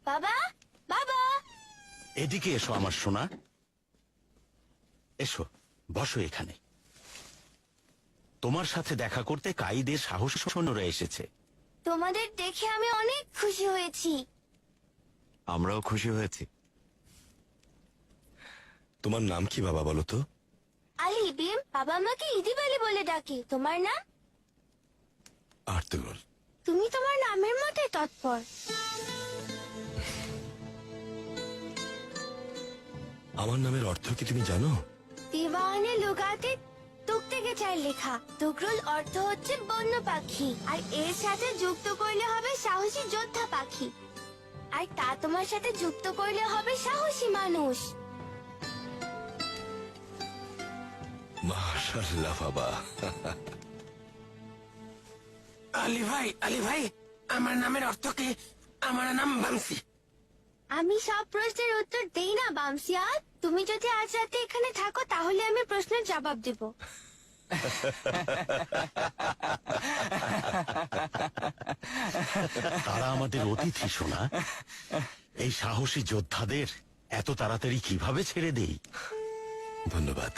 বাবা, বাবা, এদিকে এসো আমার সোনা, এসো বসো এখানে। তোমার সাথে দেখা করতে কায়ীদের সাহসী সৈন্যরা এসেছে। তোমাদের দেখে আমি অনেক খুশি হয়েছি। আমরাও খুশি হয়েছি। তোমার নাম কি বাবা বলো তো? আলী বিম, বাবা আমাকে ইদিব আলী বলে ডাকে। তোমার নাম? আর্তুগল। তুমি তোমার নামের মতোই তৎপর। আমার নামের অর্থ কি তুমি জানো? দিওয়ানে লুগাতে তুকতেকে চাই লেখা। তুকরুল অর্থ হচ্ছে বন্য পাখি, আর এর সাথে যুক্ত করলে হবে সাহসী যোদ্ধা পাখি, আর তা তোমার সাথে যুক্ত করলে হবে সাহসী মানুষ। মাশাআল্লাহ বাবা। আলী ভাই, আমার নামের অর্থ কি? আমার নাম বামসি। আমি সব প্রশ্নের উত্তর দেই না বামসিয়াত। তুমি যদি আজ রাতে এখানে থাকো তাহলে আমি প্রশ্নের জবাব দেব। তারা আমাদের অতিথি সোনা, এই সাহসী যোদ্ধাদের এত তাড়াতাড়ি কিভাবে ছেড়ে দেই? ধন্যবাদ।